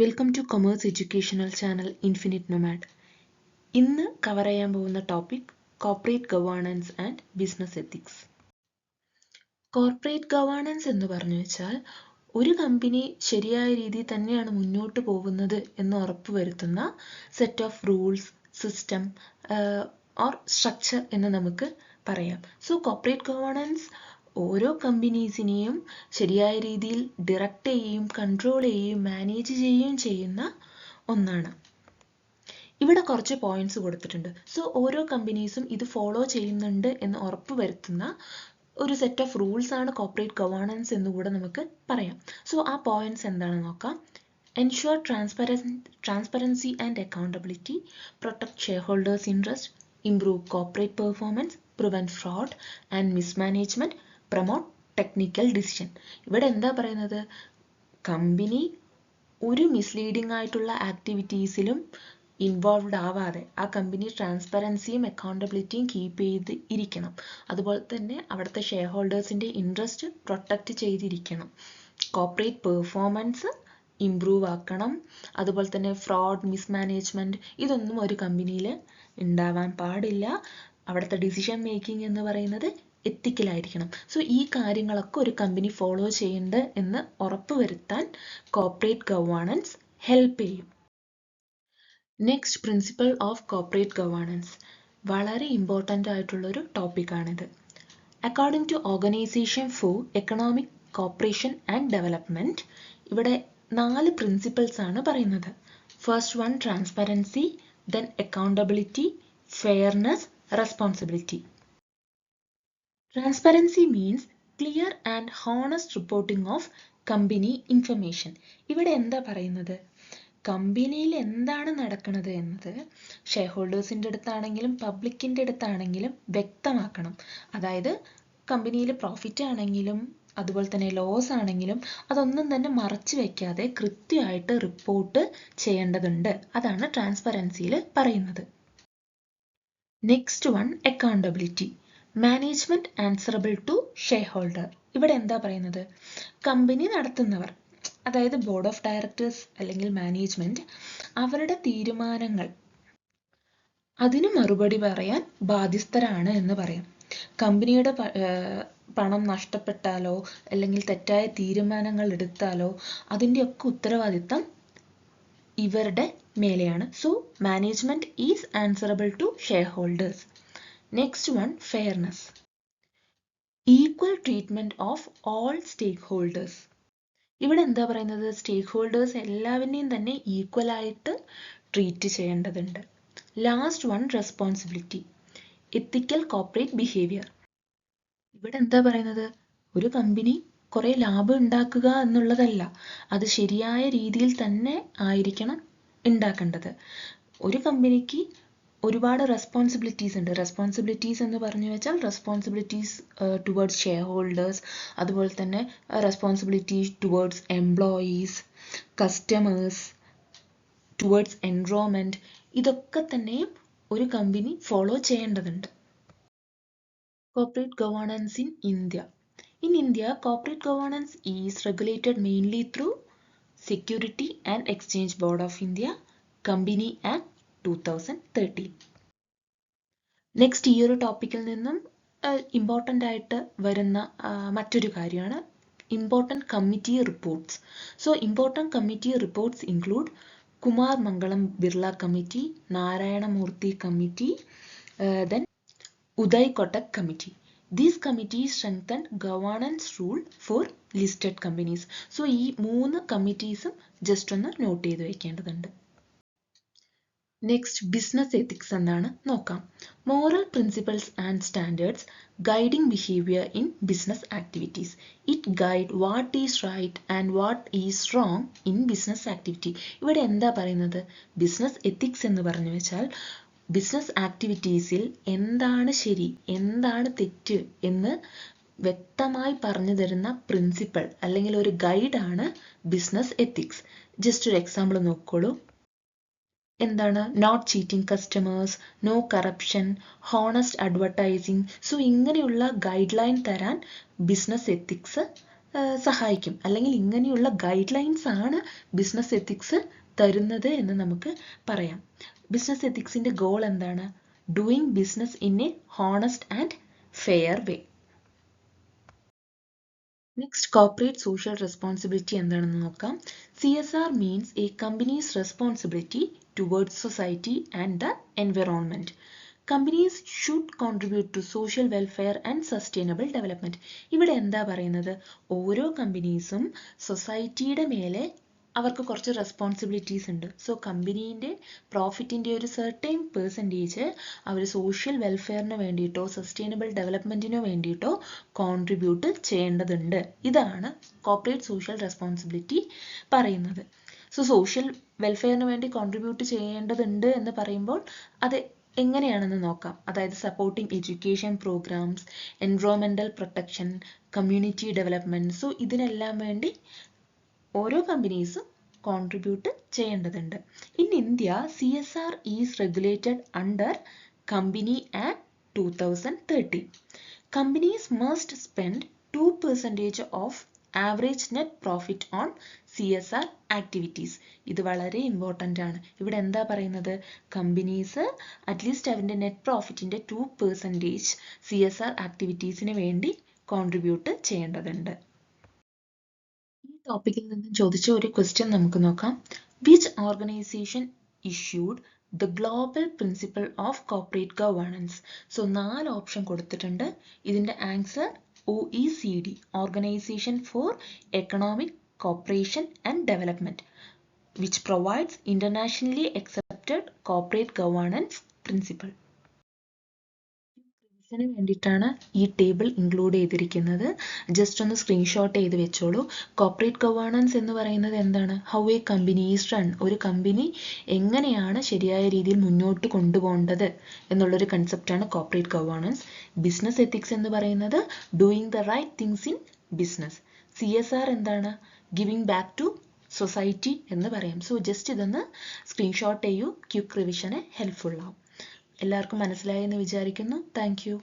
Welcome two commerce educational channel infinite nomad. ഇന്ന് cover ചെയ്യാൻ പോകുന്ന topic corporate governance and business ethics. Corporate governance എന്ന് പറഞ്ഞു വെച്ചാൽ ഒരു കമ്പനി ശരിയായ രീതിയിൽ തന്നെയാണ് മുന്നോട്ട് പോകുന്നത് എന്ന് ഉറപ്പുവരുത്തുന്ന set of rules, system or structure എന്ന് നമുക്ക് പറയാം. സോ കോർപ്പറേറ്റ് ഗവേണൻസ് ഓരോ കമ്പനീസിനെയും ശരിയായ രീതിയിൽ ഡയറക്റ്റ് ചെയ്യുകയും കൺട്രോൾ ചെയ്യുകയും മാനേജ് ചെയ്യുകയും ചെയ്യുന്ന ഒന്നാണ്. ഇവിടെ കുറച്ച് പോയിന്റ്സ് കൊടുത്തിട്ടുണ്ട്. സോ ഓരോ കമ്പനീസും ഇത് ഫോളോ ചെയ്യുന്നുണ്ട് എന്ന് ഉറപ്പുവരുത്തുന്ന ഒരു സെറ്റ് ഓഫ് റൂൾസ് ആണ് കോർപ്പറേറ്റ് ഗവേണൻസ് എന്നുകൂടെ നമുക്ക് പറയാം. സോ ആ പോയിന്റ്സ് എന്താണെന്ന് നോക്കാം. Ensure transparency and accountability, protect shareholders' interest, improve corporate performance, prevent fraud and mismanagement, promote technical decision. ഇവിടെ എന്താ പറയുന്നത്? കമ്പനി ഒരു മിസ്ലീഡിംഗ് ആയിട്ടുള്ള ആക്ടിവിറ്റീസിലും ഇൻവോൾവ്ഡ് ആവാതെ ആ കമ്പനി ട്രാൻസ്പെറൻസിയും അക്കൗണ്ടബിലിറ്റിയും കീപ്പ് ചെയ്ത് ഇരിക്കണം. അതുപോലെ തന്നെ അവിടുത്തെ ഷെയർ ഹോൾഡേഴ്സിൻ്റെ ഇൻട്രസ്റ്റ് പ്രൊട്ടക്റ്റ് ചെയ്തിരിക്കണം. കോർപ്പറേറ്റ് പെർഫോമൻസ് ഇംപ്രൂവ് ആക്കണം. അതുപോലെ തന്നെ ഫ്രോഡ്, മിസ്മാനേജ്മെൻറ്റ് ഇതൊന്നും ഒരു കമ്പനിയിൽ ഉണ്ടാവാൻ പാടില്ല. അവിടുത്തെ ഡിസിഷൻ മേക്കിംഗ് എന്ന് പറയുന്നത് എത്തിക്കലായിരിക്കണം. സോ ഈ കാര്യങ്ങളൊക്കെ ഒരു കമ്പനി ഫോളോ ചെയ്യുന്നുണ്ട് എന്ന് ഉറപ്പുവരുത്താൻ കോർപ്പറേറ്റ് ഗവേണൻസ് ഹെൽപ്പ് ചെയ്യും. Next, principle of corporate governance. വളരെ ഇമ്പോർട്ടൻ്റ് ആയിട്ടുള്ളൊരു ടോപ്പിക്കാണിത്. According to organisation for economic corporation and development ഇവിടെ 4 പ്രിൻസിപ്പിൾസ് ആണ് പറയുന്നത്. First one transparency, then accountability, fairness, responsibility. Transparency means clear and honest reporting of company information. ഇവിടെ എന്താ പറയുന്നത്? കമ്പനിയിൽ എന്താണ് നടക്കുന്നത് എന്നത് ഷെയർ ഹോൾഡേഴ്സിൻ്റെ അടുത്താണെങ്കിലും പബ്ലിക്കിൻ്റെ അടുത്താണെങ്കിലും വ്യക്തമാക്കണം. അതായത് കമ്പനിയിൽ പ്രോഫിറ്റ് ആണെങ്കിലും അതുപോലെ തന്നെ ലോസ് ആണെങ്കിലും അതൊന്നും തന്നെ മറച്ചു വയ്ക്കാതെ കൃത്യമായിട്ട് റിപ്പോർട്ട് ചെയ്യേണ്ടതുണ്ട്. അതാണ് ട്രാൻസ്പെറൻസിയിൽ പറയുന്നത്. Next one accountability. Management answerable to shareholder. ഇവിടെ എന്താ പറയുന്നത്? കമ്പനി നടത്തുന്നവർ, അതായത് ബോർഡ് ഓഫ് ഡയറക്ടേഴ്സ് അല്ലെങ്കിൽ മാനേജ്മെന്റ്, അവരുടെ തീരുമാനങ്ങൾ അതിന് മറുപടി പറയാൻ ബാധ്യസ്ഥരാണ് എന്ന് പറയാം. കമ്പനിയുടെ പണം നഷ്ടപ്പെട്ടാലോ അല്ലെങ്കിൽ തെറ്റായ തീരുമാനങ്ങൾ എടുത്താലോ അതിൻ്റെയൊക്കെ ഉത്തരവാദിത്തം ഇവരുടെ മേലെയാണ്. So management is answerable to shareholders. Next one fairness. Equal treatment of all stakeholders. ഇവിടെ എന്താ പറയുന്നത്? സ്റ്റേക്ക് ഹോൾഡേഴ്സ് എല്ലാവരെയും തന്നെ ഈക്വൽ ആയിട്ട് ട്രീറ്റ് ചെയ്യേണ്ടതുണ്ട്. Last one responsibility. Ethical corporate behaviour. ഇവിടെ എന്താ പറയുന്നത്? ഒരു കമ്പനി കുറെ ലാഭം ഉണ്ടാക്കുക എന്നുള്ളതല്ല, അത് ശരിയായ രീതിയിൽ തന്നെ ആയിരിക്കണം ഉണ്ടാക്കേണ്ടത്. ഒരു കമ്പനിക്ക് ഒരുപാട് റെസ്പോൺസിബിലിറ്റീസ് ഉണ്ട്. റെസ്പോൺസിബിലിറ്റീസ് എന്ന് പറഞ്ഞു വെച്ചാൽ റെസ്പോൺസിബിലിറ്റീസ് ടുവേർഡ്സ് ഷെയർ ഹോൾഡേഴ്സ്, അതുപോലെ തന്നെ responsibility towards employees, customers, towards environment. ഇതൊക്കെ തന്നെയും ഒരു കമ്പനി ഫോളോ ചെയ്യേണ്ടതുണ്ട്. Corporate governance in India. In India, corporate governance is regulated mainly through Security and Exchange Board of India, Company Act 2013. Next, ഈ ഒരു ടോപ്പിക്കിൽ നിന്നും ഇമ്പോർട്ടൻ്റ് ആയിട്ട് വരുന്ന മറ്റൊരു കാര്യമാണ് important committee reports. So important committee reports include Kumar Mangalam Birla committee, Narayana Murthy committee, then Uday Kotak committee. These committees strengthen governance rule for listed companies. So ഈ 3 കമ്മിറ്റീസും just ഒന്ന് നോട്ട് ചെയ്ത് വയ്ക്കേണ്ടതുണ്ട്. നെക്സ്റ്റ്, ബിസിനസ് എത്തിക്സ് എന്താണ് നോക്കാം. Moral principles and standards guiding behaviour in business activities. It guide what is right and what is wrong in business activity. ഇവിടെ എന്താ പറയുന്നത്? Business ethics എന്ന് പറഞ്ഞു വെച്ചാൽ ബിസിനസ് ആക്ടിവിറ്റീസിൽ എന്താണ് ശരി, എന്താണ് തെറ്റ് എന്ന് വ്യക്തമായി പറഞ്ഞു തരുന്ന പ്രിൻസിപ്പിൾ അല്ലെങ്കിൽ ഒരു ഗൈഡാണ് ബിസിനസ് എത്തിക്സ്. ജസ്റ്റ് ഒരു എക്സാമ്പിൾ നോക്കോളൂ. എന്താണ്? Not cheating customers, no corruption, honest advertising. So ഇങ്ങനെയുള്ള ഗൈഡ് ലൈൻ തരാൻ ബിസിനസ് എത്തിക്സ് സഹായിക്കും, അല്ലെങ്കിൽ ഇങ്ങനെയുള്ള ഗൈഡ് ലൈൻസ് ആണ് ബിസിനസ് എത്തിക്സ് തരുന്നത് എന്ന് നമുക്ക് പറയാം. ബിസിനസ് എത്തിക്സിന്റെ ഗോൾ എന്താണ്? Doing business in a honest and fair way. Next, corporate social responsibility എന്താണെന്ന് നോക്കാം. CSR means a company's responsibility towards society and the environment. Companies should contribute to social welfare and sustainable development. ഇവിടെ എന്താ പറയുന്നത്? ഓരോ കമ്പനീസും സൊസൈറ്റിയുടെ മേലെ അവർക്ക് കുറച്ച് റെസ്പോൺസിബിലിറ്റീസ് ഉണ്ട്. സോ കമ്പനീൻ്റെ പ്രോഫിറ്റിൻ്റെ ഒരു സെർട്ടൈൻ പെർസെൻറ്റേജ് അവർ സോഷ്യൽ വെൽഫെയറിന് വേണ്ടിയിട്ടോ സസ്റ്റൈനബിൾ ഡെവലപ്മെൻറ്റിനോ വേണ്ടിയിട്ടോ കോൺട്രിബ്യൂട്ട് ചെയ്യേണ്ടതുണ്ട്. ഇതാണ് കോർപ്പറേറ്റ് സോഷ്യൽ റെസ്പോൺസിബിലിറ്റി പറയുന്നത്. സോ സോഷ്യൽ വെൽഫെയറിന് വേണ്ടി കോൺട്രിബ്യൂട്ട് ചെയ്യേണ്ടതുണ്ട് എന്ന് പറയുമ്പോൾ അത് എങ്ങനെയാണെന്ന് നോക്കാം. അതായത് supporting education programmes, environmental protection, community development. So ഇതിനെല്ലാം വേണ്ടി ഓരോ കമ്പനീസും കോൺട്രിബ്യൂട്ട് ചെയ്യേണ്ടതുണ്ട്. In India, CSR is regulated under company act 2013. Companies must spend 2% of average net profit on CSR activities. ഇത് വളരെ ഇമ്പോർട്ടൻ്റ് ആണ്. ഇവിടെ എന്താ പറയുന്നത്? കമ്പനീസ് അറ്റ്ലീസ്റ്റ് അവൻ്റെ നെറ്റ് പ്രോഫിറ്റിൻ്റെ 2% CSR ആക്ടിവിറ്റീസിന് വേണ്ടി കോൺട്രിബ്യൂട്ട് ചെയ്യേണ്ടതുണ്ട്. ഈ ടോപ്പിക്കിൽ നിന്നും ചോദിച്ച ഒരു ക്വസ്റ്റ്യൻ നമുക്ക് നോക്കാം. Which organisation issued the global principle of corporate governance? So 4 option കൊടുത്തിട്ടുണ്ട്. ഇതിൻ്റെ answer OECD, organisation for economic corporation and development, which provides internationally accepted corporate governance principle. ഇതിന് വേണ്ടിയിട്ടാണ് ഈ ടേബിൾ ഇൻക്ലൂഡ് ചെയ്തിരിക്കുന്നത്. ജസ്റ്റ് ഒന്ന് സ്ക്രീൻഷോട്ട് ചെയ്ത് വെച്ചോളൂ. കോർപ്പറേറ്റ് ഗവേണൻസ് എന്ന് പറയുന്നത് എന്താണ്? How A company is run. ഒരു കമ്പനി എങ്ങനെയാണ് ശരിയായ രീതിയിൽ മുന്നോട്ട് കൊണ്ടുപോകേണ്ടത് എന്നുള്ളൊരു കൺസെപ്റ്റാണ് കോർപ്പറേറ്റ് ഗവേണൻസ്. ബിസിനസ് എത്തിക്സ് എന്ന് പറയുന്നത് doing the right things in business. CSR എന്താണ്? ഗിവിങ് ബാക്ക് ടു സൊസൈറ്റി എന്ന് പറയാം. സോ ജസ്റ്റ് ഇതൊന്ന് സ്ക്രീൻഷോട്ട് ചെയ്യൂ. ക്വിക്ക് റിവിഷന് ഹെൽപ്ഫുൾ ആവും. എല്ലാവർക്കും മനസ്സിലായെന്ന് വിചാരിക്കുന്നു. Thank U.